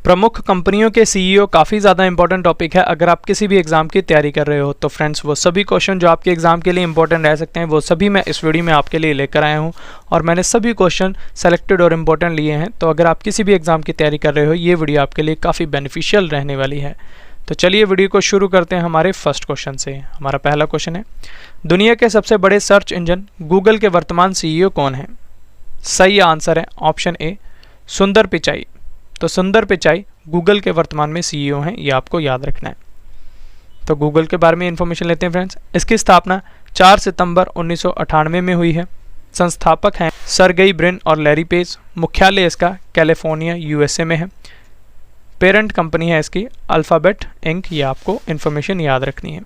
प्रमुख कंपनियों के सीईओ काफ़ी ज़्यादा इंपॉर्टेंट टॉपिक है। अगर आप किसी भी एग्जाम की तैयारी कर रहे हो तो फ्रेंड्स वो सभी क्वेश्चन जो आपके एग्जाम के लिए इंपॉर्टेंट रह सकते हैं वो सभी मैं इस वीडियो में आपके लिए लेकर आया हूं और मैंने सभी क्वेश्चन सेलेक्टेड और इम्पोर्टेंट लिए हैं। तो अगर आप किसी भी एग्जाम की तैयारी कर रहे हो ये वीडियो आपके लिए काफ़ी बेनिफिशियल रहने वाली है। तो चलिए वीडियो को शुरू करते हैं हमारे फर्स्ट क्वेश्चन से। हमारा पहला क्वेश्चन है, दुनिया के सबसे बड़े सर्च इंजन गूगल के वर्तमान सीईओ कौन है? सही आंसर है ऑप्शन ए सुंदर पिचाई। तो सुंदर पिचाई गूगल के वर्तमान में सीईओ हैं, ये आपको याद रखना है। तो गूगल के बारे में इंफॉर्मेशन लेते हैं फ्रेंड्स। इसकी स्थापना 4 सितंबर 1998 में हुई है। संस्थापक हैं सर्गेई ब्रिन और लैरी पेज। मुख्यालय इसका कैलिफोर्निया यूएसए में है। पेरेंट कंपनी है इसकी अल्फाबेट इंक, ये आपको इंफॉर्मेशन याद रखनी है।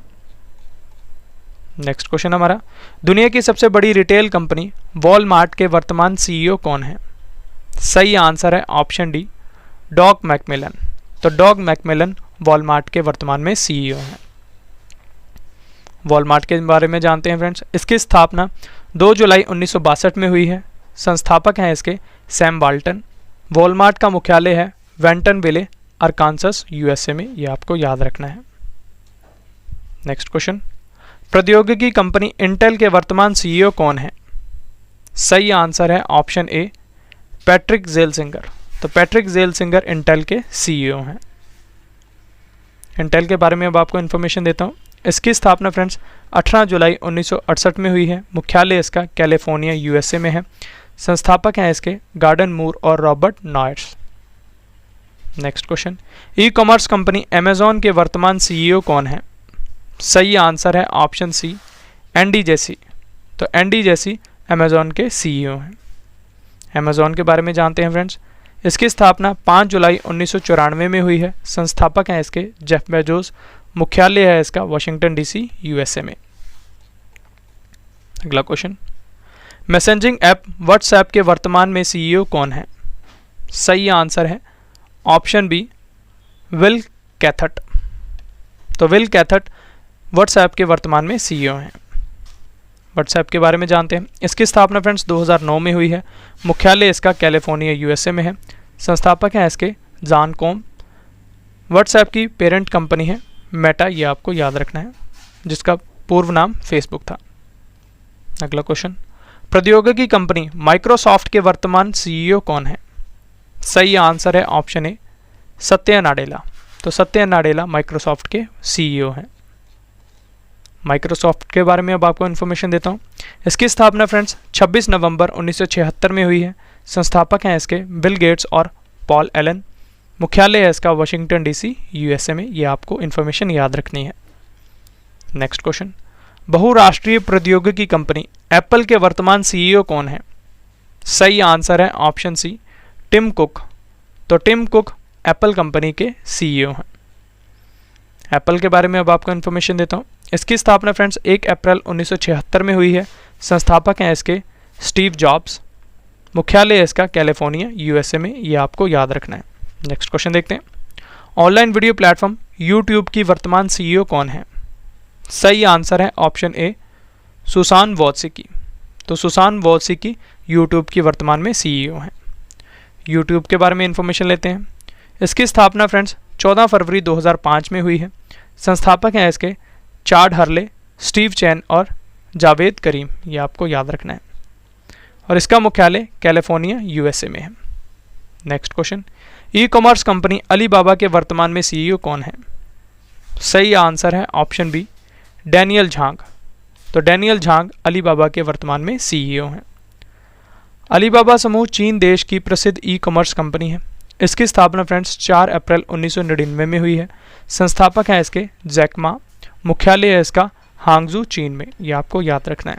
नेक्स्ट क्वेश्चन हमारा, दुनिया की सबसे बड़ी रिटेल कंपनी वॉलमार्ट के वर्तमान सीईओ कौन है? सही आंसर है ऑप्शन डी डॉग मैकमिलन। तो डॉग मैकमिलन वॉलमार्ट के वर्तमान में सीईओ हैं। वॉलमार्ट के बारे में जानते हैं फ्रेंड्स। इसकी स्थापना 2 जुलाई 1962 में हुई है। संस्थापक हैं इसके सैम वाल्टन। वॉलमार्ट का मुख्यालय है वेंटनविले अरकानसस यूएसए में, ये आपको याद रखना है। नेक्स्ट क्वेश्चन, प्रौद्योगिकी कंपनी इंटेल के वर्तमान सीईओ कौन है? सही आंसर है ऑप्शन ए पैट्रिक जेलसिंगर। तो पैट्रिक जेलसिंगर इंटेल के सीईओ हैं। इंटेल के बारे में अब आपको इन्फॉर्मेशन देता हूँ। इसकी स्थापना फ्रेंड्स 18 जुलाई 1968 में हुई है। मुख्यालय इसका कैलिफोर्निया यूएसए में है। संस्थापक हैं इसके गार्डन मूर और Robert Noyce. Next question, e commerce company Amazon के वर्तमान सीईओ कौन है? सही आंसर है ऑप्शन सी एंडी जेसी। तो एंडी जेसी अमेजॉन के सीईओ हैं। अमेजॉन के बारे में जानते हैं फ्रेंड्स। इसकी स्थापना 5 जुलाई 1994 में हुई है। संस्थापक हैं इसके जेफ बेजोस। मुख्यालय है इसका वाशिंगटन डीसी यूएसए में। अगला क्वेश्चन, मैसेजिंग ऐप व्हाट्सएप के वर्तमान में सीईओ कौन है? सही आंसर है ऑप्शन बी विल कैथट। तो विल कैथट व्हाट्सएप के वर्तमान में सीईओ हैं। व्हाट्सएप के बारे में जानते हैं। इसकी स्थापना फ्रेंड्स 2009 में हुई है। मुख्यालय इसका कैलिफोर्निया यूएसए में है। संस्थापक हैं इसके जॉन कॉम। व्हाट्सएप की पेरेंट कंपनी है मेटा, ये आपको याद रखना है, जिसका पूर्व नाम फेसबुक था। अगला क्वेश्चन, प्रौद्योगिकी कंपनी माइक्रोसॉफ्ट के वर्तमान सीईओ कौन है? सही आंसर है ऑप्शन ए सत्या नाडेला। तो सत्या नाडेला माइक्रोसॉफ्ट के सीईओ हैं। माइक्रोसॉफ्ट के बारे में अब आपको इन्फॉर्मेशन देता हूँ। इसकी स्थापना फ्रेंड्स 26 नवंबर 1976 में हुई है। संस्थापक हैं इसके बिल गेट्स और पॉल एलन। मुख्यालय है इसका वाशिंगटन डीसी यूएसए में, ये आपको इन्फॉर्मेशन याद रखनी है। नेक्स्ट क्वेश्चन, बहुराष्ट्रीय प्रौद्योगिकी कंपनी एप्पल के वर्तमान सीईओ कौन है? सही आंसर है ऑप्शन सी टिम कुक। तो टिम कुक एप्पल कंपनी के सीईओ हैं। एप्पल के बारे में अब आपको इन्फॉर्मेशन देता हूँ। इसकी स्थापना फ्रेंड्स 1 अप्रैल 1976 में हुई है। संस्थापक हैं इसके स्टीव जॉब्स। मुख्यालय इसका कैलिफोर्निया यूएसए में, ये आपको याद रखना है। नेक्स्ट क्वेश्चन देखते हैं, ऑनलाइन वीडियो प्लेटफॉर्म यूट्यूब की वर्तमान सीईओ कौन है? सही आंसर है ऑप्शन ए सुसान वोत्सिकी। तो सुसान वोत्सिकी यूट्यूब की वर्तमान में सीईओ हैं। यूट्यूब के बारे में इंफॉर्मेशन लेते हैं। इसकी स्थापना फ्रेंड्स 14 फरवरी 2005 में हुई है। संस्थापक हैं इसके चाड हर्ले, स्टीव चैन और जावेद करीम, ये आपको याद रखना है। और इसका मुख्यालय कैलिफोर्निया यूएसए में है। Next question, e commerce company Alibaba के वर्तमान में सीईओ कौन है? सही आंसर है ऑप्शन बी डैनियल झांग। तो डैनियल झांग अलीबाबा के वर्तमान में सीईओ हैं। अलीबाबा समूह चीन देश की प्रसिद्ध ई कॉमर्स कंपनी है। इसकी स्थापना फ्रेंड्स 4 अप्रैल 1999 में हुई है। संस्थापक हैं इसके जैक मा। मुख्यालय है इसका हांगजू चीन में, ये आपको याद रखना है।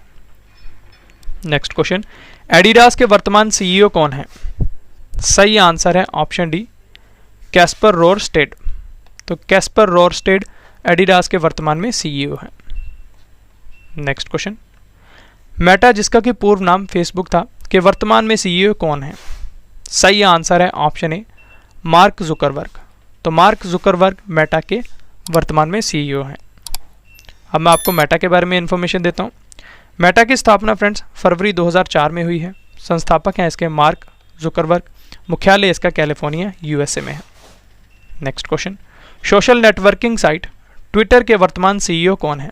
नेक्स्ट क्वेश्चन, एडिडास के वर्तमान सीईओ कौन है? सही आंसर है ऑप्शन डी कैस्पर रोरस्टेड। तो कैस्पर रोरस्टेड एडिडास के वर्तमान में सीईओ हैं। नेक्स्ट क्वेश्चन, मेटा जिसका कि पूर्व नाम फेसबुक था के वर्तमान में सीईओ कौन है? सही आंसर है ऑप्शन ए मार्क जुकरबर्ग। तो मार्क जुकरबर्ग मेटा के वर्तमान में सीईओ हैं। अब मैं आपको मेटा के बारे में इंफॉर्मेशन देता हूँ। मेटा की स्थापना फ्रेंड्स फरवरी 2004 में हुई है। संस्थापक हैं इसके मार्क जुकरबर्ग। मुख्यालय इसका कैलिफोर्निया यूएसए में है। Next question, social networking site Twitter के वर्तमान सीईओ कौन है?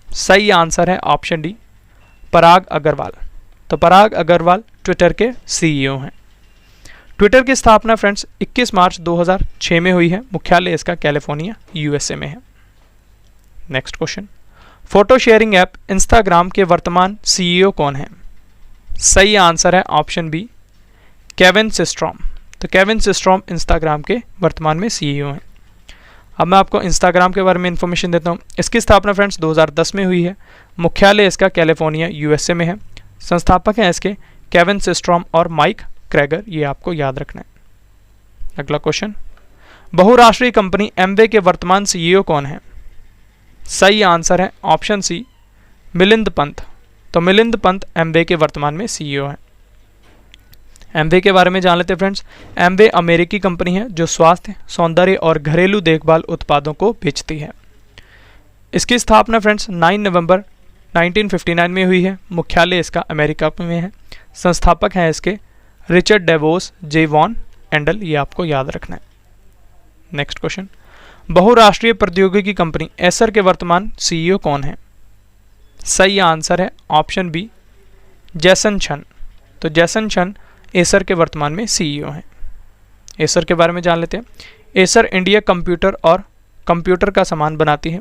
सही आंसर है ऑप्शन डी, पराग अग्रवाल। तो पराग अग्रवाल ट्विटर के सीईओ हैं। ट्विटर की स्थापना फ्रेंड्स 21 मार्च 2006 में हुई है। मुख्यालय इसका कैलिफोर्निया यूएसए में है। Next question, photo sharing app Instagram के वर्तमान सीईओ कौन है? सही आंसर है ऑप्शन बी, केविन सिस्ट्रॉम। तो केविन सिस्ट्रॉम इंस्टाग्राम के वर्तमान में सीईओ हैं। अब मैं आपको इंस्टाग्राम के बारे में इंफॉर्मेशन देता हूँ। इसकी स्थापना फ्रेंड्स 2010 में हुई है। मुख्यालय इसका कैलिफोर्निया यूएसए में है। संस्थापक हैं इसके केविन सिस्ट्रॉम और माइक क्रेगर, ये आपको याद रखना है। अगला क्वेश्चन, बहुराष्ट्रीय कंपनी एमवे के वर्तमान सीईओ कौन है? सही आंसर है ऑप्शन सी, मिलिंद पंत। तो मिलिंद पंत एमवे के वर्तमान में सीईओ है। एमवे के बारे में जान लेते हैं फ्रेंड्स। एमवे अमेरिकी कंपनी है जो स्वास्थ्य, सौंदर्य और घरेलू देखभाल उत्पादों को बेचती है। इसकी स्थापना फ्रेंड्स 9 नवंबर 1959 में हुई है। मुख्यालय इसका अमेरिका में है। संस्थापक हैं इसके रिचर्ड डेवोस, जे वॉन एंडल, ये आपको याद रखना है। नेक्स्ट क्वेश्चन, बहुराष्ट्रीय प्रौद्योगिकी कंपनी एसर के वर्तमान सीईओ कौन है? सही आंसर है ऑप्शन बी, जैसन शन। तो जैसन शन एसर के वर्तमान में सीईओ हैं। एसर के बारे में जान लेते हैं। एसर इंडिया कंप्यूटर और कंप्यूटर का सामान बनाती है।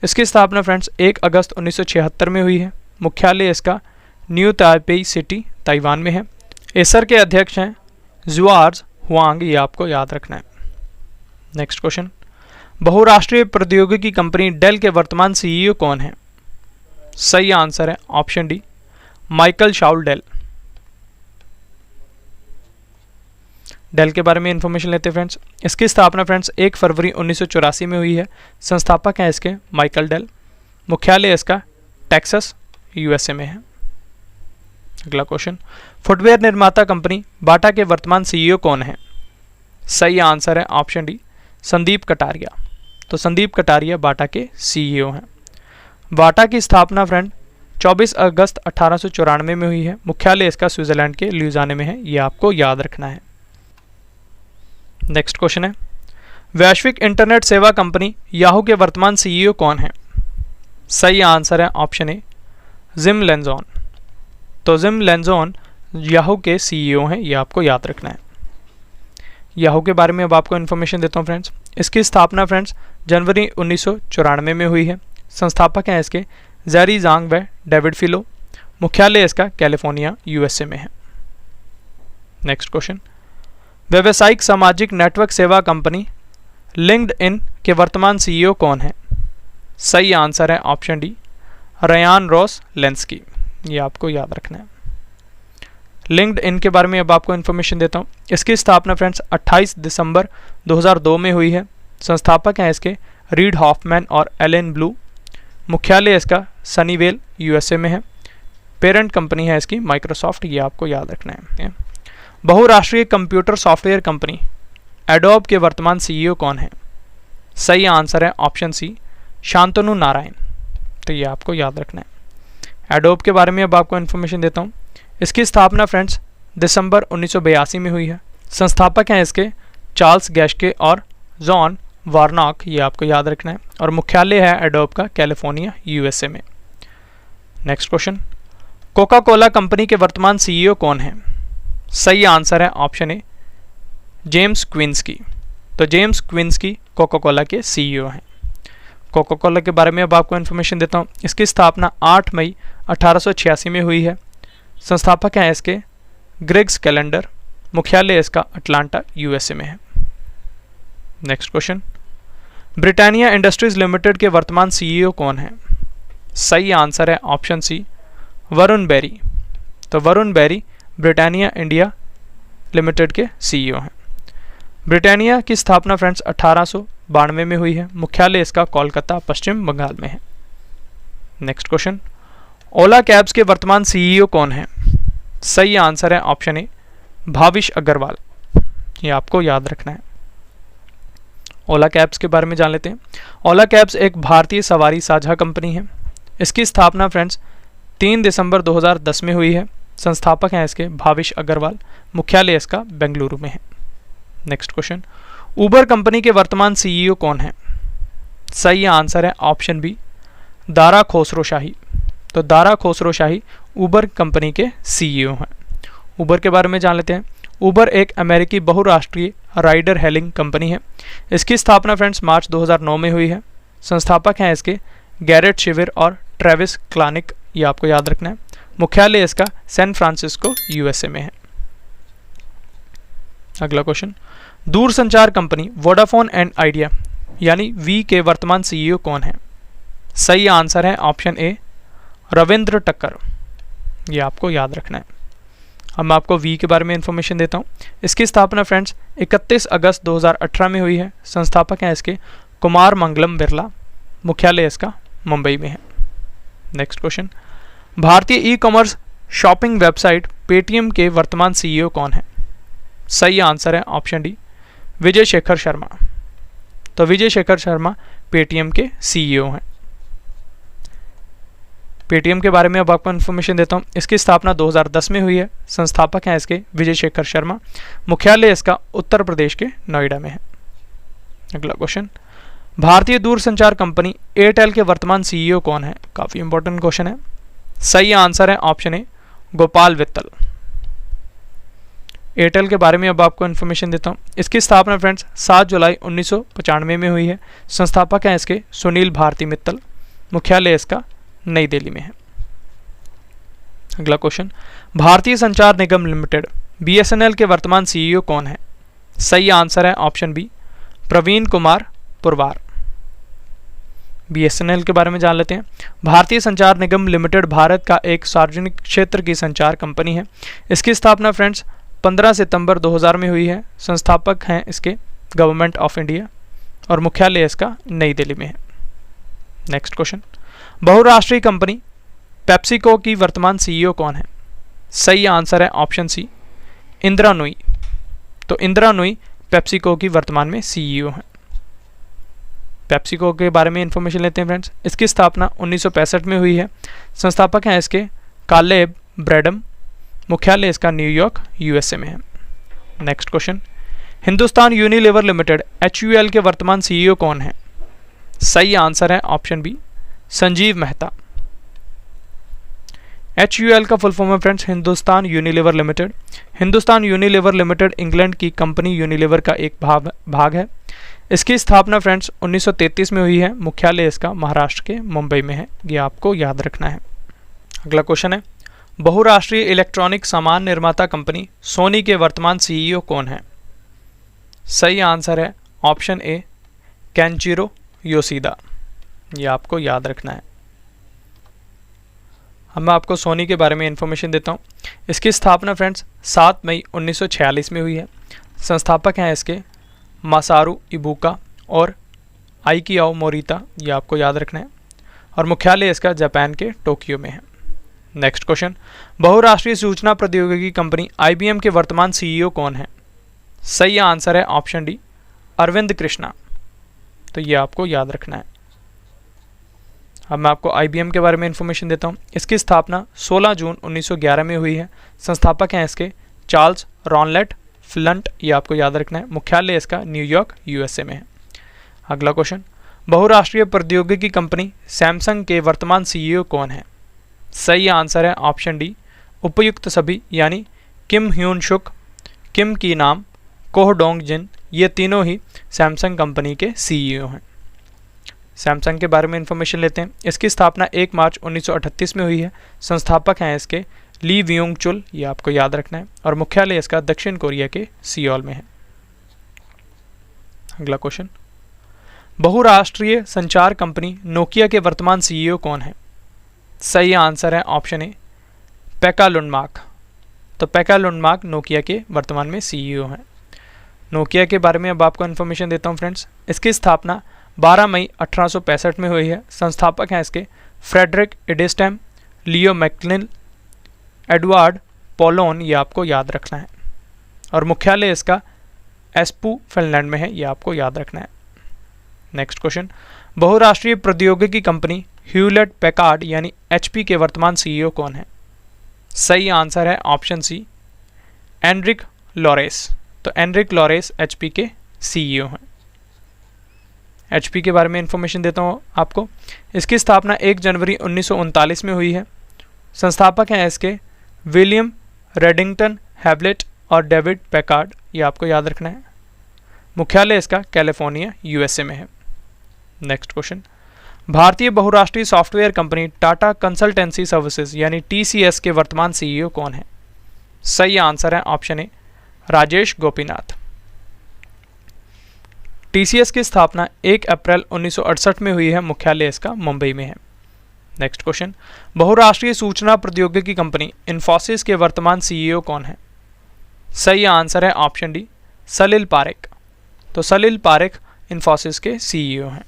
इसकी स्थापना फ्रेंड्स 1 अगस्त 1976 में हुई है। मुख्यालय इसका न्यू ताइपेई सिटी, ताइवान में है। एसर के अध्यक्ष हैं जुआर्ज हुआंग, ये आपको याद रखना है। नेक्स्ट क्वेश्चन, बहुराष्ट्रीय प्रौद्योगिकी कंपनी डेल के वर्तमान सीईओ कौन है? सही आंसर है option D, Michael Saul Dell. Dell के बारे में इंफॉर्मेशन लेते हैं फ्रेंड्स। इसकी स्थापना फ्रेंड्स 1 फरवरी 1984 में हुई है। संस्थापक हैं इसके माइकल डेल। मुख्यालय इसका टेक्सास यूएसए में है। अगला क्वेश्चन, फुटवेयर निर्माता कंपनी बाटा के वर्तमान सीईओ कौन है? सही आंसर है ऑप्शन डी, संदीप कटारिया। तो संदीप कटारिया बाटा के सीईओ हैं। बाटा की स्थापना फ्रेंड 24 अगस्त 1894 में हुई है। मुख्यालय इसका स्विट्जरलैंड के ल्यूजाने में है। ये आपको याद रखना है। नेक्स्ट क्वेश्चन है, वैश्विक इंटरनेट सेवा कंपनी याहू के वर्तमान सीईओ कौन है? सही आंसर है ऑप्शन ए, जिम लेंजॉन। तो जिम लेंजॉन याहू के सीईओ हैं। ये आपको याद रखना है। याहू के बारे में अब आपको इन्फॉर्मेशन देता हूँ फ्रेंड्स। इसकी स्थापना फ्रेंड्स जनवरी 1994 में हुई है। संस्थापक हैं इसके जेरी जांग व डेविड फिलो। मुख्यालय इसका कैलिफोर्निया यूएसए में है। नेक्स्ट क्वेश्चन, व्यावसायिक सामाजिक नेटवर्क सेवा कंपनी लिंक्डइन के वर्तमान सीईओ कौन है? सही आंसर है ऑप्शन डी, रयान रॉस लेंस्की। ये आपको याद रखना है। लिंक्डइन के बारे में अब आपको इन्फॉर्मेशन देता हूँ। इसकी स्थापना फ्रेंड्स 28 दिसंबर 2002 में हुई है। संस्थापक हैं इसके रीड हॉफमैन और एलन ब्लू। मुख्यालय इसका सनीवेल यूएसए में है। पेरेंट कंपनी है इसकी माइक्रोसॉफ्ट। ये आपको याद रखना है। बहुराष्ट्रीय कंप्यूटर सॉफ्टवेयर कंपनी एडोब के वर्तमान सीईओ कौन है? सही आंसर है ऑप्शन सी, शांतनु नारायण। तो ये आपको याद रखना है। एडोब के बारे में अब आपको इन्फॉर्मेशन देता हूँ। इसकी स्थापना फ्रेंड्स दिसंबर 1982 में हुई है। संस्थापक हैं इसके चार्ल्स गैश्के और जॉन वार्नॉक। ये आपको याद रखना है। और मुख्यालय है एडोब का कैलिफोर्निया यूएसए में। Next question, Coca Cola company के वर्तमान सीईओ कौन है? सही आंसर है ऑप्शन ए, जेम्स क्विंस्की। तो जेम्स क्विंस्की कोका कोला के सीईओ हैं। कोका कोला के बारे में अब आपको इन्फॉर्मेशन देता हूँ। इसकी स्थापना 8 मई 1886 में हुई है। संस्थापक हैं इसके ग्रेग्स कैलेंडर। मुख्यालय इसका अटलांटा यूएसए में है। Next question, Britannia industries limited के वर्तमान सीईओ कौन है? सही आंसर है ऑप्शन सी, वरुण बेरी। तो Varun Berry Britannia India limited के सीईओ हैं। ब्रिटानिया की स्थापना फ्रेंड्स 1892 में हुई है। मुख्यालय इसका कोलकाता पश्चिम बंगाल में है। नेक्स्ट क्वेश्चन, ओला कैब्स के वर्तमान सीईओ कौन है? सही आंसर है ऑप्शन ए, भाविश अग्रवाल। ये आपको याद रखना है। ओला कैब्स के बारे में जान लेते हैं। ओला कैब्स एक भारतीय सवारी साझा कंपनी है। इसकी स्थापना फ्रेंड्स 3 दिसंबर 2010 में हुई है। संस्थापक हैं इसके भाविश अग्रवाल। मुख्यालय इसका बेंगलुरु में है। नेक्स्ट क्वेश्चन, उबर कंपनी के वर्तमान सीईओ कौन है? सही आंसर है ऑप्शन बी, दारा खोसरोशाही। तो दारा खोसरोशाही उबर कंपनी के सीईओ हैं। उबर के बारे में जान लेते हैं। उबर एक अमेरिकी बहुराष्ट्रीय राइडर हेलिंग कंपनी है। इसकी स्थापना फ्रेंड्स मार्च 2009 में हुई है। संस्थापक हैं इसके गैरेट शिविर और ट्रेविस क्लानिक, ये आपको याद रखना है। मुख्यालय इसका सैन फ्रांसिस्को यूएसए में है। अगला क्वेश्चन, दूरसंचार कंपनी वोडाफोन एंड आइडिया यानी वी के वर्तमान सीईओ कौन है? सही आंसर है ऑप्शन ए, रविंद्र टक्कर। ये आपको याद रखना है। अब मैं आपको वी के बारे में इंफॉर्मेशन देता हूँ। इसकी स्थापना फ्रेंड्स 31 अगस्त 2018 में हुई है। संस्थापक हैं इसके कुमार मंगलम बिरला। मुख्यालय इसका मुंबई में है। नेक्स्ट क्वेश्चन, भारतीय e commerce shopping website Paytm के वर्तमान सीईओ कौन है? सही आंसर है ऑप्शन डी, विजय शेखर शर्मा। तो विजय शेखर शर्मा पेटीएम के सीईओ हैं। पेटीएम के बारे में अब आपको इन्फॉर्मेशन देता हूँ। इसकी स्थापना 2010 में हुई है। संस्थापक हैं इसके विजय शेखर शर्मा। मुख्यालय इसका उत्तर प्रदेश के नोएडा में है। अगला क्वेश्चन, भारतीय दूरसंचार कंपनी एयरटेल के वर्तमान सीईओ कौन है? काफी इंपॉर्टेंट क्वेश्चन है। सही आंसर है ऑप्शन ए, गोपाल वित्तल। एयरटेल के बारे में अब आपको इन्फॉर्मेशन देता हूँ। इसकी स्थापना फ्रेंड्स 7 जुलाई 1995 में हुई है। संस्थापक हैं इसके सुनील भारती मित्तल। मुख्यालय इसका नई दिल्ली में है। अगला क्वेश्चन, भारतीय संचार निगम लिमिटेड बीएसएनएल के वर्तमान सीईओ कौन है? सही आंसर है option B, Praveen Kumar Purwar. BSNL के बारे में जान लेते हैं। भारतीय संचार निगम लिमिटेड भारत का एक सार्वजनिक क्षेत्र की संचार कंपनी है। इसकी स्थापना फ्रेंड्स 15 सितंबर 2000 में हुई है। संस्थापक हैं इसके गवर्नमेंट ऑफ इंडिया और मुख्यालय इसका नई दिल्ली में है। नेक्स्ट क्वेश्चन, बहुराष्ट्रीय कंपनी पेप्सिको की वर्तमान सीईओ कौन है? सही आंसर है ऑप्शन सी, इंदिरा नूई। तो इंदिरा नूई पेप्सिको की वर्तमान में सीईओ हैं। पेप्सिको के बारे में इंफॉर्मेशन लेते हैं फ्रेंड्स। इसकी स्थापना 1965 में हुई है। संस्थापक हैं इसके कालेब ब्रैडम। मुख्यालय इसका न्यूयॉर्क यूएसए में है। Next question, Hindustan Unilever Limited HUL के वर्तमान सीईओ कौन है? सही आंसर है option B, Sanjiv Mehta. HUL का फुल फॉर्म है friends Hindustan Unilever Limited. Hindustan Unilever Limited England की कंपनी यूनिलीवर का एक भाग है। इसकी स्थापना फ्रेंड्स 1933 में हुई है। मुख्यालय इसका महाराष्ट्र के मुंबई में है। ये आपको याद रखना है। अगला क्वेश्चन है, बहुराष्ट्रीय इलेक्ट्रॉनिक सामान निर्माता कंपनी सोनी के वर्तमान सीईओ कौन है? सही आंसर है ऑप्शन ए, केंचिरो योशीदा। ये आपको याद रखना है। अब मैं आपको सोनी के बारे में इंफॉर्मेशन देता हूँ। इसकी स्थापना फ्रेंड्स 7 मई 1946 में हुई है। संस्थापक हैं इसके मासारू इबुका और आइकियाओ मोरिता। ये आपको याद रखना है और मुख्यालय इसका जापान के टोक्यो में है। नेक्स्ट क्वेश्चन, बहुराष्ट्रीय सूचना प्रौद्योगिकी कंपनी IBM के वर्तमान सीईओ कौन है? सही आंसर है ऑप्शन डी, अरविंद कृष्णा। तो ये आपको याद रखना है। अब मैं आपको IBM के बारे में इंफॉर्मेशन देता हूँ। इसकी स्थापना 16 जून 1911 में हुई है। संस्थापक हैं इसके चार्ल्स रॉनलेट फ्लंट। ये आपको याद रखना है। मुख्यालय इसका न्यूयॉर्क यूएसए में है। अगला क्वेश्चन, बहुराष्ट्रीय प्रौद्योगिकी कंपनी सैमसंग के वर्तमान सीईओ कौन है? सही आंसर है ऑप्शन डी, उपयुक्त सभी यानी किम ह्यून शुक, किम की नाम, कोह डोंग जिन। ये तीनों ही सैमसंग कंपनी के सीईओ हैं। सैमसंग के बारे में इंफॉर्मेशन लेते हैं। इसकी स्थापना 1 मार्च 1938 में हुई है। संस्थापक हैं इसके ली व्योंग चुल। ये आपको याद रखना है और मुख्यालय इसका दक्षिण कोरिया के सियोल में है। अगला क्वेश्चन, बहुराष्ट्रीय संचार कंपनी नोकिया के वर्तमान सीईओ कौन है? सही आंसर है ऑप्शन ए, पेका लुंडमार्क। तो पेका लुंडमार्क नोकिया के वर्तमान में सीईओ हैं। नोकिया के बारे में अब आपको इन्फॉर्मेशन देता हूँ फ्रेंड्स। इसकी स्थापना 12 मई 1865 में हुई है। संस्थापक हैं इसके फ्रेडरिक एडेस्टैम, लियो मैक्लिन, एडवर्ड पोलोन। ये आपको याद रखना है और मुख्यालय इसका एस्पू फिनलैंड में है। ये आपको याद रखना है। नेक्स्ट क्वेश्चन, बहुराष्ट्रीय प्रौद्योगिकी कंपनी ह्यूलेट पैकार्ड यानी HP के वर्तमान सीईओ कौन है? सही आंसर है ऑप्शन सी, एनरिक लॉरेस। तो एनरिक लॉरेस HP के सीईओ हैं। एचपी के बारे में इंफॉर्मेशन देता हूँ आपको। इसकी स्थापना 1 जनवरी 1939 में हुई है। संस्थापक हैं इसके विलियम रेडिंगटन हैवलेट और डेविड पैकार्ड, ये आपको याद रखना है। मुख्यालय इसका कैलिफोर्निया यूएसए में है। नेक्स्ट क्वेश्चन, भारतीय बहुराष्ट्रीय software company Tata consultancy services यानी टीसीएस के वर्तमान सीईओ कौन है? सही आंसर है ऑप्शन ए राजेश गोपीनाथ। टीसीएस की स्थापना 1 अप्रैल 1968 में हुई है। मुख्यालय इसका मुंबई में है। नेक्स्ट क्वेश्चन, बहुराष्ट्रीय सूचना प्रौद्योगिकी कंपनी इन्फोसिस के वर्तमान सीईओ कौन है? सही आंसर है ऑप्शन डी सलिल पारेख। तो सलिल पारेख इन्फोसिस के सीईओ हैं।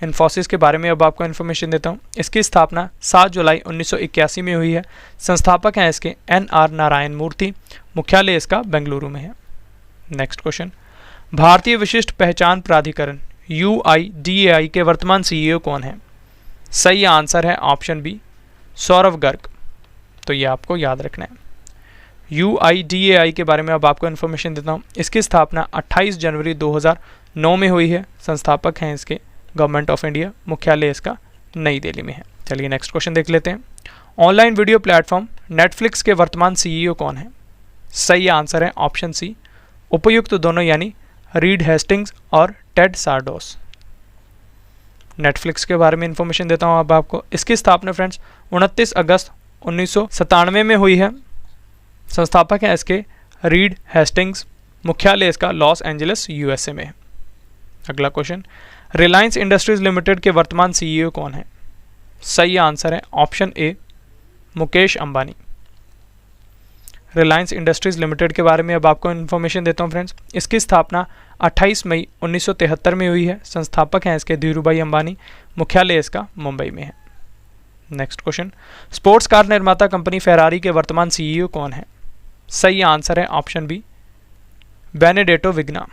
इन्फोसिस के बारे में अब आपको इन्फॉर्मेशन देता हूँ। इसकी स्थापना 7 जुलाई 1981 में हुई है। संस्थापक हैं इसके NR नारायण मूर्ति। मुख्यालय इसका बेंगलुरु में है। नेक्स्ट क्वेश्चन, भारतीय विशिष्ट पहचान प्राधिकरण UIDAI के वर्तमान सीईओ कौन है? सही आंसर है ऑप्शन बी सौरभ गर्ग। तो ये आपको याद रखना है। UIDAI के बारे में अब आपको इन्फॉर्मेशन देता हूँ। इसकी स्थापना 28 जनवरी 2009 में हुई है। संस्थापक हैं इसके गवर्नमेंट ऑफ इंडिया। मुख्यालय इसका नई दिल्ली में है। चलिए नेक्स्ट क्वेश्चन देख लेते हैं। ऑनलाइन वीडियो प्लेटफॉर्म नेटफ्लिक्स के वर्तमान सीईओ कौन है? सही आंसर है ऑप्शन सी उपयुक्त दोनों यानी रीड हेस्टिंग्स और टेड सारडोस। नेटफ्लिक्स के बारे में इंफॉर्मेशन देता हूं अब आपको। इसकी स्थापना फ्रेंड्स 29 अगस्त 1997 में हुई है। संस्थापक हैं इसके रीड हेस्टिंग्स। मुख्यालय इसका लॉस एंजलिस यूएसए में है। अगला क्वेश्चन, रिलायंस इंडस्ट्रीज लिमिटेड के वर्तमान सीईओ कौन है? सही आंसर है ऑप्शन ए मुकेश अंबानी। रिलायंस इंडस्ट्रीज लिमिटेड के बारे में अब आपको इन्फॉर्मेशन देता हूं फ्रेंड्स। इसकी स्थापना 28 मई 1973 में हुई है। संस्थापक हैं इसके धीरूभाई अंबानी। मुख्यालय इसका मुंबई में है। नेक्स्ट क्वेश्चन, स्पोर्ट्स कार निर्माता कंपनी फेरारी के वर्तमान सीईओ कौन है? सही आंसर है ऑप्शन बी बेनेडेटो विग्ना।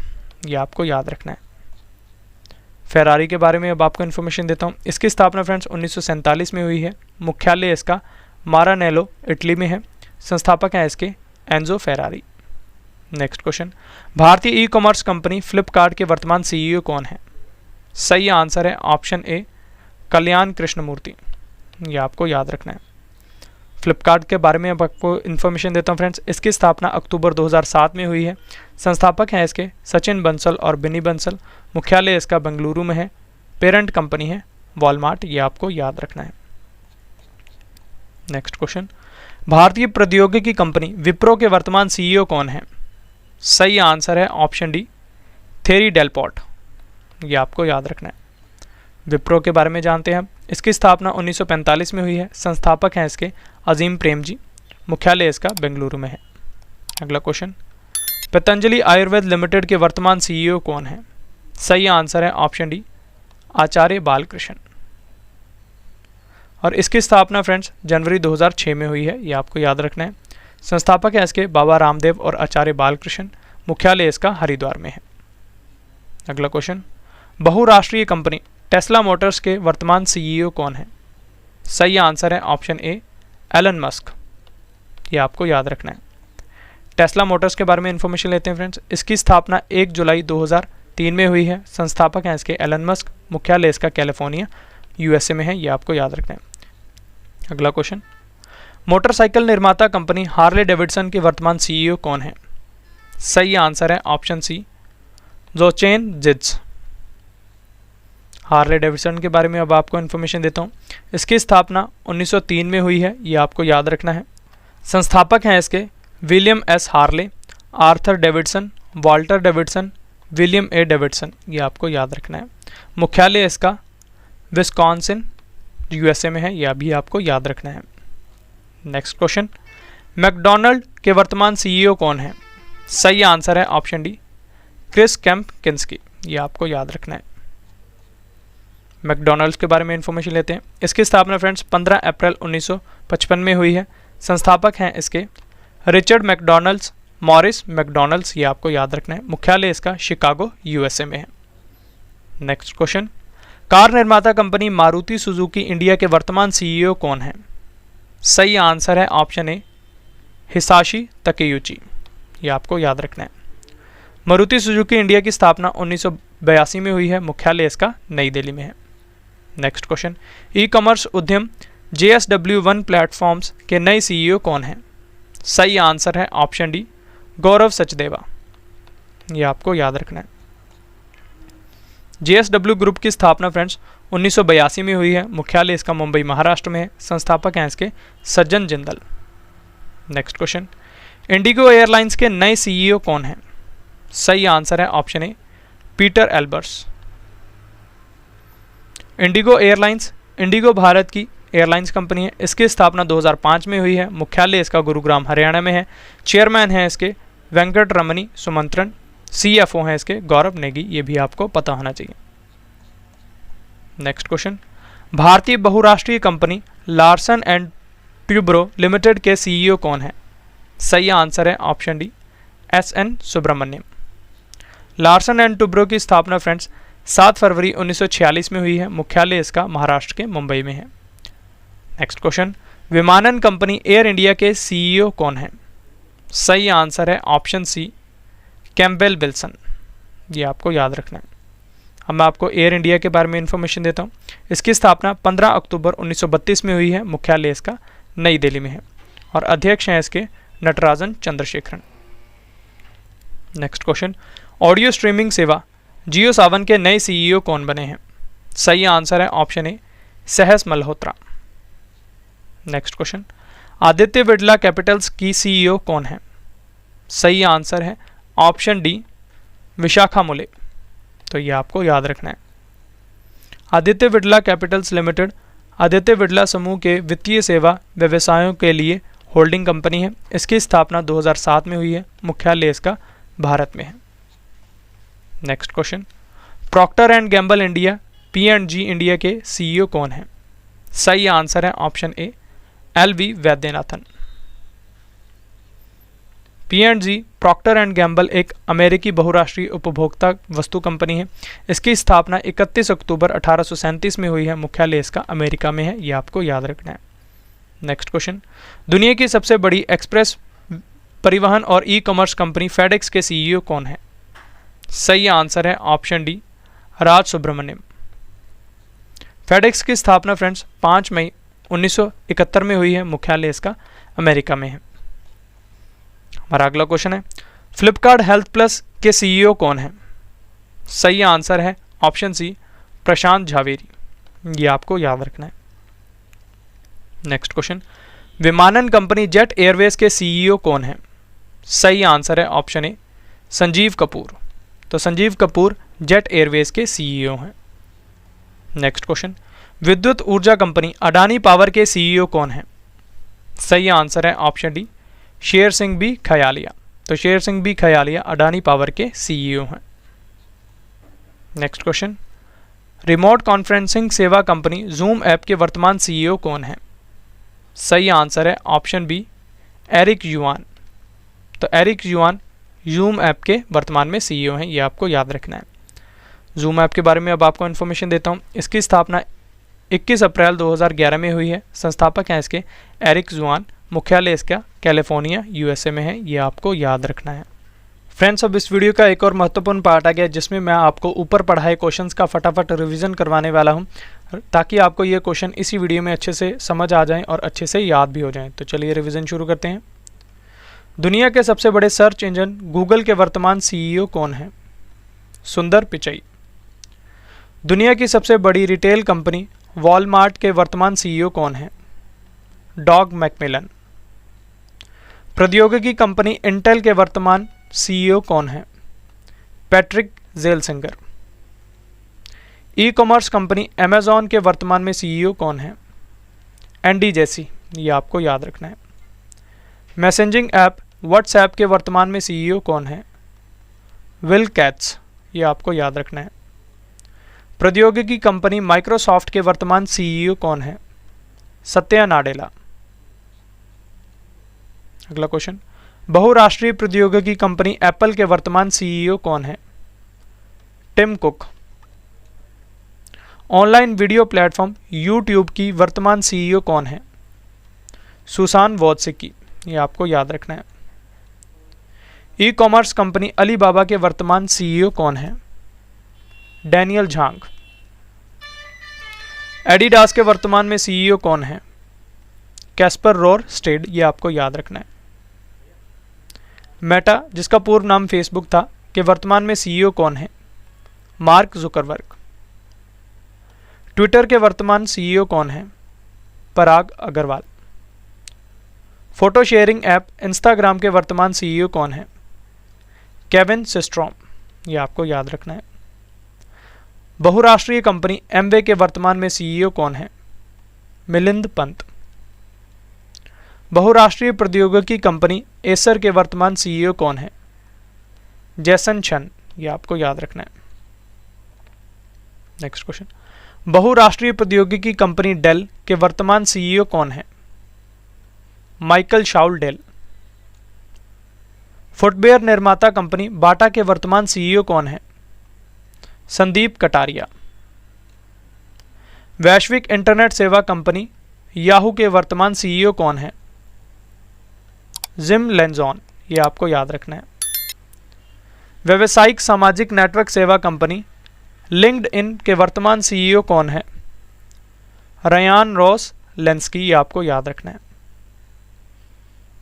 ये आपको याद रखना है। फेरारी के बारे में अब आपको इन्फॉर्मेशन देता हूँ। इसकी स्थापना फ्रेंड्स 1947 में हुई है। मुख्यालय इसका मारानेलो इटली में है। संस्थापक हैं इसके एंजो फेरारी। नेक्स्ट क्वेश्चन, भारतीय ई कॉमर्स कंपनी फ्लिपकार्ट के वर्तमान सीईओ कौन है? सही आंसर है ऑप्शन ए कल्याण कृष्णमूर्ति। ये आपको याद रखना है। फ्लिपकार्ट के बारे में अब आपको इन्फॉर्मेशन देता हूँ फ्रेंड्स। इसकी स्थापना अक्टूबर 2007 में हुई है। संस्थापक हैं इसके सचिन बंसल और बिनी बंसल। मुख्यालय इसका बेंगलुरु में है। पेरेंट कंपनी है वॉलमार्ट। ये आपको याद रखना है। नेक्स्ट क्वेश्चन, भारतीय प्रौद्योगिकी कंपनी विप्रो के वर्तमान सीईओ कौन है? सही आंसर है ऑप्शन डी थेरी डेलपॉट। ये आपको याद रखना है। विप्रो के बारे में जानते हैं। इसकी स्थापना 1945 में हुई है। संस्थापक हैं इसके अजीम प्रेम जी। मुख्यालय इसका बेंगलुरु में है। अगला क्वेश्चन, पतंजलि आयुर्वेद लिमिटेड के वर्तमान सीईओ कौन है? सही आंसर है ऑप्शन डी आचार्य बालकृष्ण। और इसकी स्थापना फ्रेंड्स जनवरी 2006 में हुई है। ये आपको याद रखना है। संस्थापक है इसके बाबा रामदेव और आचार्य बालकृष्ण। मुख्यालय इसका हरिद्वार में है। अगला क्वेश्चन, बहुराष्ट्रीय कंपनी टेस्ला मोटर्स के वर्तमान सीईओ कौन है? सही आंसर है ऑप्शन ए एलन मस्क। ये आपको याद रखना है। टेस्ला मोटर्स के बारे में इंफॉर्मेशन लेते हैं फ्रेंड्स। इसकी स्थापना 1 जुलाई 2003 में हुई है। संस्थापक हैं इसके एलन मस्क। मुख्यालय इसका कैलिफोर्निया यूएसए में है। ये आपको याद रखना है। अगला क्वेश्चन, मोटरसाइकिल निर्माता कंपनी हार्ले डेविडसन के वर्तमान सीईओ कौन है? सही आंसर है option C Jochen Zeitz. Harley Davidson के बारे में अब आपको इन्फॉर्मेशन देता हूँ। इसकी स्थापना 1903 में हुई है। ये आपको याद रखना है। संस्थापक हैं इसके William S Harley, Arthur Davidson, Walter Davidson, William ए डेविडसन। ये आपको याद रखना है। मुख्यालय इसका विस्कॉन्सिन यूएसए में है। यह भी आपको याद रखना है। नेक्स्ट क्वेश्चन, मैकडॉनल्ड के वर्तमान सीईओ कौन है? सही आंसर है ऑप्शन डी क्रिस कैम्प किंस्की। ये आपको याद रखना है। मैकडॉनल्ड्स के बारे में इंफॉर्मेशन लेते हैं। इसकी स्थापना फ्रेंड्स 15 अप्रैल 1955 में हुई है। संस्थापक हैं इसके रिचर्ड मैकडॉनल्ड्स, मॉरिस मैकडॉनल्ड्स। ये आपको याद रखना है। मुख्यालय इसका शिकागो यूएसए में है। नेक्स्ट क्वेश्चन, कार निर्माता कंपनी मारुति सुजुकी इंडिया के वर्तमान सीईओ कौन है? सही आंसर है ऑप्शन ए हिसाशी तकेयुची। ये आपको याद रखना है। मारुति सुजुकी इंडिया की स्थापना 1982 में हुई है, मुख्यालय इसका नई दिल्ली में है। नेक्स्ट क्वेश्चन, ई कॉमर्स उद्यम JSW1 प्लेटफॉर्म्स के नए CEO कौन हैं? सही आंसर है ऑप्शन डी, गौरव सचदेवा। ये आपको याद रखना है। JSW ग्रुप की स्थापना फ्रेंड्स 1982 में हुई है, मुख्यालय इसका मुंबई महाराष्ट्र में है, संस्थापक हैं इसके सज्जन Jindal. Next question, Indigo airlines के नए CEO कौन हैं? सही आंसर है ऑप्शन ए, Peter Elbers. Indigo airlines Indigo Bharat की एयरलाइंस कंपनी है, इसकी स्थापना 2005 में हुई है, मुख्यालय इसका गुरुग्राम हरियाणा में है, चेयरमैन है इसके वेंकट रमनी सुमंत्रन, CFO हैं इसके गौरव नेगी। ये भी आपको पता होना चाहिए। नेक्स्ट क्वेश्चन, भारतीय बहुराष्ट्रीय company Larsen and Toubro limited के CEO कौन है? सही आंसर है option D, SN Subrahmanyan. Larsen and Toubro की स्थापना फ्रेंड्स 7 फरवरी 1946 में हुई है, मुख्यालय इसका महाराष्ट्र के मुंबई में है। नेक्स्ट क्वेश्चन, विमानन कंपनी एयर इंडिया के CEO कौन है? सही आंसर है ऑप्शन सी, कैम्पबेल विल्सन। ये आपको याद रखना है। अब मैं आपको एयर इंडिया के बारे में इंफॉर्मेशन देता हूँ। इसकी स्थापना 15 अक्टूबर 1932 में हुई है, मुख्यालय इसका नई दिल्ली में है और अध्यक्ष हैं इसके Natarajan Chandrasekaran. Next question, audio streaming सेवा जियो सावन के नए CEO कौन बने हैं? सही आंसर है ऑप्शन ए, सहस Malhotra. Next question, Aditya Birla Capitals की CEO कौन है? सही आंसर है ऑप्शन डी, विशाखा मुले। तो ये आपको याद रखना है। आदित्य बिड़ला कैपिटल्स लिमिटेड आदित्य बिड़ला समूह के वित्तीय सेवा व्यवसायों के लिए होल्डिंग कंपनी है, इसकी स्थापना 2007 में हुई है, मुख्यालय इसका भारत में है। Next question, Procter and Gamble India P&G India के CEO कौन है? सही आंसर है option A, LV Vaidyanathan. P&G Procter and Gamble एक अमेरिकी बहुराष्ट्रीय उपभोक्ता वस्तु कंपनी है, इसकी स्थापना 31 अक्टूबर 1837 में हुई है, मुख्यालय इसका अमेरिका में है। ये आपको याद रखना है। नेक्स्ट क्वेश्चन, दुनिया की सबसे बड़ी एक्सप्रेस परिवहन और ई कॉमर्स कंपनी फेडेक्स के CEO कौन है? सही आंसर है ऑप्शन डी, राज सुब्रमण्यम। फेडेक्स की स्थापना फ्रेंड्स 5 मई 1971 में हुई है, मुख्यालय इसका अमेरिका में है। हमारा अगला क्वेश्चन है, फ्लिपकार्ट हेल्थ प्लस के CEO कौन है? सही आंसर है ऑप्शन सी, प्रशांत झावेरी। ये आपको याद रखना है। नेक्स्ट क्वेश्चन, विमानन कंपनी जेट एयरवेज के CEO कौन है? सही आंसर है ऑप्शन ए, संजीव कपूर। तो संजीव कपूर जेट एयरवेज के CEO हैं। नेक्स्ट क्वेश्चन, विद्युत ऊर्जा कंपनी अडानी पावर के CEO कौन है? सही आंसर है ऑप्शन डी, शेर सिंह बी खयालिया। तो शेर सिंह बी खयालिया अडानी पावर के CEO हैं। नेक्स्ट क्वेश्चन, रिमोट कॉन्फ्रेंसिंग सेवा कंपनी जूम ऐप के वर्तमान CEO कौन है? सही आंसर है ऑप्शन बी, एरिक युआन। तो एरिक युआन जूम ऐप के वर्तमान में CEO हैं। ये आपको याद रखना है। जूम ऐप के बारे में अब आपको इन्फॉर्मेशन देता हूँ। इसकी स्थापना 21 अप्रैल 2011 में हुई है, संस्थापक हैं इसके एरिक युआन, मुख्यालय इसका कैलिफोर्निया USA में है। ये आपको याद रखना है। फ्रेंड्स, अब इस वीडियो का एक और महत्वपूर्ण पार्ट आ गया, जिसमें मैं आपको ऊपर पढ़ाए क्वेश्चंस का फटाफट रिवीजन करवाने वाला हूं, ताकि आपको ये क्वेश्चन इसी वीडियो में अच्छे से समझ आ जाएं और अच्छे से याद भी हो जाएं। तो चलिए रिवीजन शुरू करते हैं। दुनिया के सबसे बड़े सर्च इंजन गूगल के वर्तमान CEO कौन है? सुंदर पिचई। दुनिया की सबसे बड़ी रिटेल कंपनी वॉलमार्ट के वर्तमान CEO कौन है? Doug McMillon. प्रौद्योगिकी कंपनी इंटेल के वर्तमान CEO कौन है? Patrick Gelsinger. E commerce company Amazon के वर्तमान में CEO कौन है? Andy Jassy. ये आपको याद रखना है। मैसेजिंग ऐप व्हाट्सएप के वर्तमान में CEO कौन है? Will cats. ये आपको याद रखना है। प्रौद्योगिकी कंपनी माइक्रोसॉफ्ट के वर्तमान CEO कौन है? सत्या नाडेला। अगला क्वेश्चन, बहुराष्ट्रीय प्रौद्योगिकी कंपनी एप्पल के वर्तमान CEO कौन है? Tim Cook. Online video platform YouTube की वर्तमान CEO कौन है? Susan Wojcicki. ये आपको याद रखना है। ई कॉमर्स कंपनी अलीबाबा के वर्तमान सीईओ कौन है? डैनियल झांग। एडिडास के वर्तमान में सीईओ कौन है? कैस्पर रोर स्टेड, ये आपको याद रखना है। मेटा, जिसका पूर्व नाम फेसबुक था, के वर्तमान में सीईओ कौन है? Mark Zuckerberg. ट्विटर के वर्तमान सीईओ कौन है? Parag Agrawal. Photo sharing app Instagram के वर्तमान सीईओ कौन है? केविन सिस्ट्रॉम, ये आपको याद रखना है। बहुराष्ट्रीय कंपनी एमवे के वर्तमान में सीईओ कौन है? मिलिंद पंत। बहुराष्ट्रीय प्रौद्योगिकी कंपनी एसर के वर्तमान सीईओ कौन है? जैसन शन, ये आपको याद रखना है। नेक्स्ट क्वेश्चन, बहुराष्ट्रीय प्रौद्योगिकी कंपनी डेल के वर्तमान सीईओ कौन है? Michael Saul Dell. फुटवेयर निर्माता कंपनी बाटा के वर्तमान सीईओ कौन है? संदीप कटारिया। वैश्विक इंटरनेट सेवा कंपनी याहू के वर्तमान सीईओ कौन है? जिम लेंजॉन, ये आपको याद रखना है। व्यावसायिक सामाजिक नेटवर्क सेवा कंपनी लिंक्डइन के वर्तमान सीईओ कौन है? रयान रॉस लेंस्की, ये आपको याद रखना है।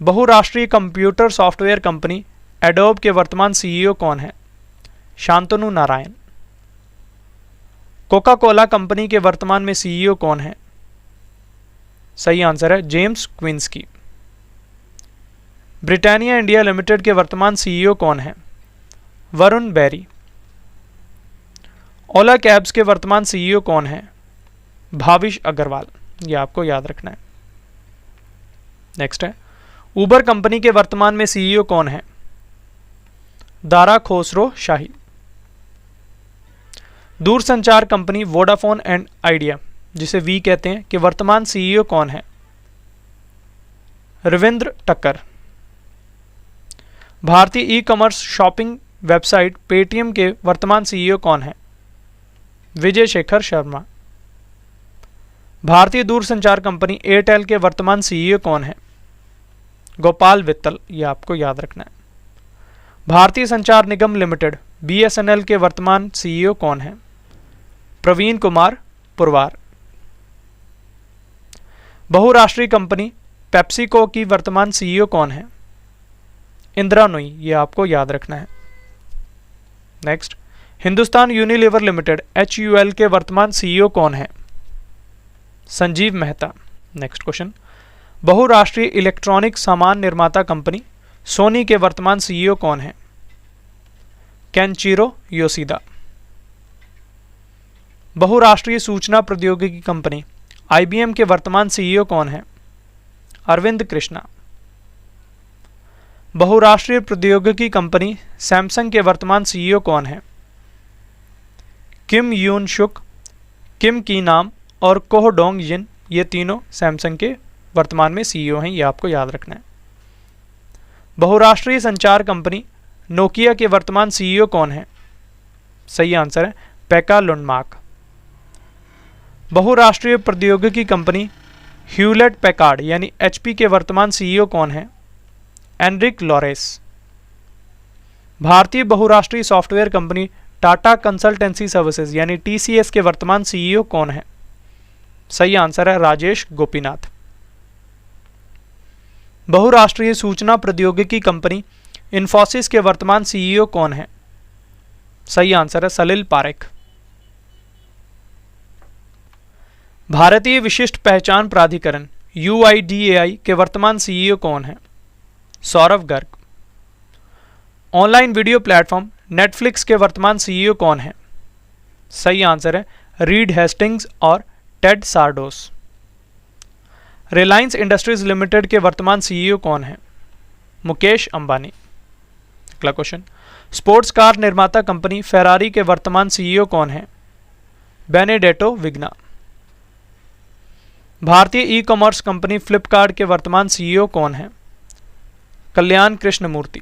बहुराष्ट्रीय कंप्यूटर सॉफ्टवेयर कंपनी एडोब के वर्तमान सीईओ कौन है? Shantanu Narayan. Coca Cola company के वर्तमान में सीईओ कौन है? सही आंसर है जेम्स क्विंस्की। ब्रिटानिया इंडिया लिमिटेड के वर्तमान सीईओ कौन है? वरुण बेरी। ओला कैब्स के वर्तमान सीईओ कौन है? भाविश अग्रवाल, ये आपको याद रखना है। नेक्स्ट है, उबर कंपनी के वर्तमान में सीईओ कौन है? दारा खोसरो शाही। दूरसंचार कंपनी वोडाफोन एंड आइडिया, जिसे वी कहते हैं, के वर्तमान सीईओ कौन है? रविंद्र टक्कर। भारतीय e commerce shopping website Paytm के वर्तमान सीईओ कौन है? विजय शेखर शर्मा। भारतीय दूरसंचार कंपनी एयरटेल के वर्तमान सीईओ कौन है? गोपाल वित्तल, ये आपको याद रखना है। भारतीय संचार निगम लिमिटेड बीएसएनएल के वर्तमान सीईओ कौन है? प्रवीण कुमार पुरवार। बहुराष्ट्रीय कंपनी पेप्सिको की वर्तमान सीईओ कौन है? इंदिरा नोई, ये आपको याद रखना है। Next, Hindustan Unilever Limited HUL के वर्तमान सीईओ कौन है? संजीव मेहता। नेक्स्ट क्वेश्चन, बहुराष्ट्रीय इलेक्ट्रॉनिक सामान निर्माता कंपनी सोनी के वर्तमान सीईओ कौन है? केंचिरो योशिदा। बहुराष्ट्रीय सूचना प्रौद्योगिकी कंपनी IBM के वर्तमान सीईओ कौन है? अरविंद कृष्णा। बहुराष्ट्रीय प्रौद्योगिकी कंपनी सैमसंग के वर्तमान सीईओ कौन है? किम यून शुक, किम की नाम और कोह डोंग जिन, ये तीनों सैमसंग के वर्तमान में सीईओ हैं, ये आपको याद रखना है। बहुराष्ट्रीय संचार कंपनी नोकिया के वर्तमान सीईओ कौन है? सही आंसर है पेका लुंडमार्क। बहुराष्ट्रीय प्रौद्योगिकी कंपनी ह्यूलेट पैकार्ड यानी HP के वर्तमान सीईओ कौन है? Enrique Lores. भारतीय बहुराष्ट्रीय software company Tata consultancy services यानी TCS के वर्तमान सीईओ कौन है? सही आंसर है राजेश गोपीनाथ। बहुराष्ट्रीय सूचना प्रौद्योगिकी कंपनी इन्फोसिस के वर्तमान सीईओ कौन है? सही आंसर है सलिल पारेख। भारतीय विशिष्ट पहचान प्राधिकरण UIDAI के वर्तमान सीईओ कौन है? Saurabh Garg. Online video platform Netflix के वर्तमान सीईओ कौन है? सही आंसर है रीड हेस्टिंग्स और टेड सार्डोस। रिलायंस इंडस्ट्रीज लिमिटेड के वर्तमान सीईओ कौन है? मुकेश अंबानी। अगला क्वेश्चन, स्पोर्ट्स कार निर्माता कंपनी फेरारी के वर्तमान सीईओ कौन है? बेनेडेटो विग्ना। भारतीय ई कॉमर्स कंपनी फ्लिपकार्ट के वर्तमान सीईओ कौन है? कल्याण कृष्णमूर्ति।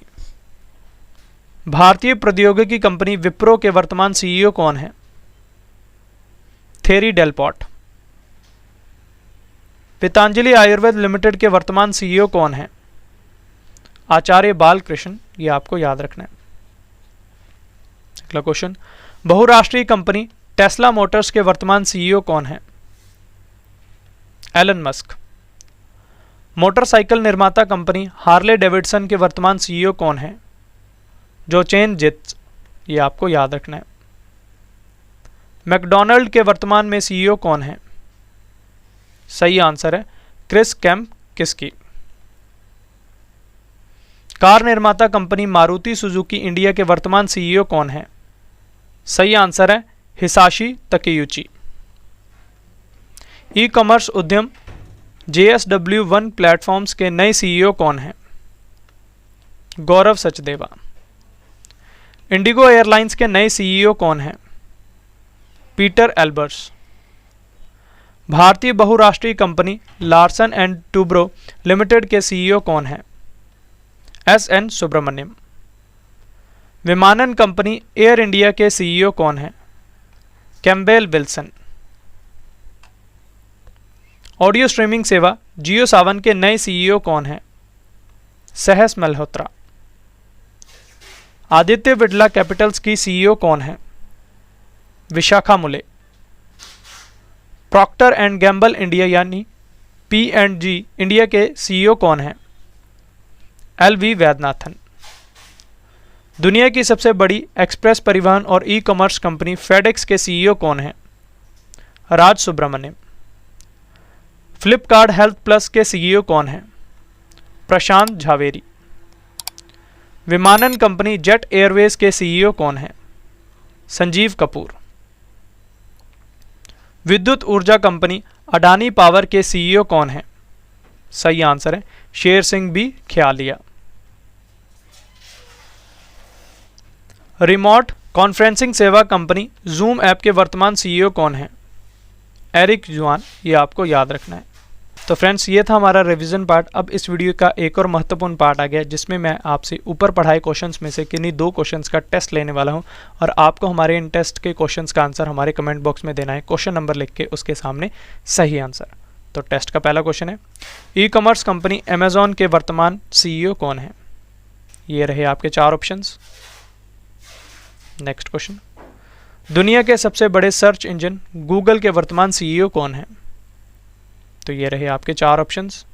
भारतीय प्रौद्योगिकी कंपनी विप्रो के वर्तमान सीईओ कौन है? थेरी डेलपॉट। पतंजलि आयुर्वेद लिमिटेड के वर्तमान सीईओ कौन है? आचार्य बालकृष्ण ये आपको याद रखना है। अगला क्वेश्चन, बहुराष्ट्रीय कंपनी टेस्ला मोटर्स के वर्तमान सीईओ कौन है? Elon Musk. मोटरसाइकिल निर्माता कंपनी हार्ले डेविडसन के वर्तमान सीईओ कौन है? Jochen Zeitz. ये आपको याद रखना है। मैकडॉनल्ड के वर्तमान में सीईओ कौन है? सही आंसर है क्रिस कैमकिस्की। कार निर्माता कंपनी मारुति सुजुकी इंडिया के वर्तमान सीईओ कौन है? सही आंसर है हिसाशी तकेयुची। ई कॉमर्स उद्यम JSW1 प्लेटफॉर्म्स के नए सीईओ कौन हैं? गौरव सचदेवा। इंडिगो एयरलाइंस के नए सीईओ कौन हैं? Peter Elbers. भारतीय बहुराष्ट्रीय company Larsen and Toubro limited के सीईओ कौन हैं? SN सुब्रमण्यम। विमानन कंपनी एयर इंडिया के सीईओ कौन हैं? Campbell Wilson. ऑडियो स्ट्रीमिंग सेवा जियो सावन के नए सीईओ कौन हैं? सहस मल्होत्रा। आदित्य बिड़ला कैपिटल्स की सीईओ कौन है? विशाखा मुले। प्रॉक्टर एंड गैम्बल इंडिया यानी P&G इंडिया के सीईओ कौन हैं? LV वैद्यनाथन। दुनिया की सबसे बड़ी एक्सप्रेस परिवहन और ई कॉमर्स कंपनी फेडेक्स के सीईओ कौन हैं? Raj Subramaniam. Flipkart Health Plus के सीईओ कौन हैं? प्रशांत झावेरी। विमानन कंपनी जेट एयरवेज के सीईओ कौन हैं? संजीव कपूर। विद्युत ऊर्जा कंपनी अडानी पावर के सीईओ कौन हैं? सही आंसर है Sher Singh B Khyalia. Remote conferencing सेवा कंपनी जूम ऐप के वर्तमान सीईओ कौन हैं? एरिक जुआन। ये आपको याद रखना है। तो फ्रेंड्स, ये था हमारा रिवीजन पार्ट। अब इस वीडियो का एक और महत्वपूर्ण पार्ट आ गया जिसमें मैं आपसे ऊपर पढ़ाए क्वेश्चंस में से किन्हीं 2 क्वेश्चंस का टेस्ट लेने वाला हूं और आपको हमारे इन टेस्ट के क्वेश्चंस का आंसर हमारे कमेंट बॉक्स में देना है, क्वेश्चन नंबर लिख के उसके सामने सही आंसर। तो टेस्ट का पहला क्वेश्चन है, ई कॉमर्स कंपनी अमेजॉन के वर्तमान सीईओ कौन है? ये रहे आपके 4 ऑप्शंस। नेक्स्ट क्वेश्चन, दुनिया के सबसे बड़े सर्च इंजन गूगल के वर्तमान सीईओ कौन है? तो ये रहे आपके 4 ऑप्शंस।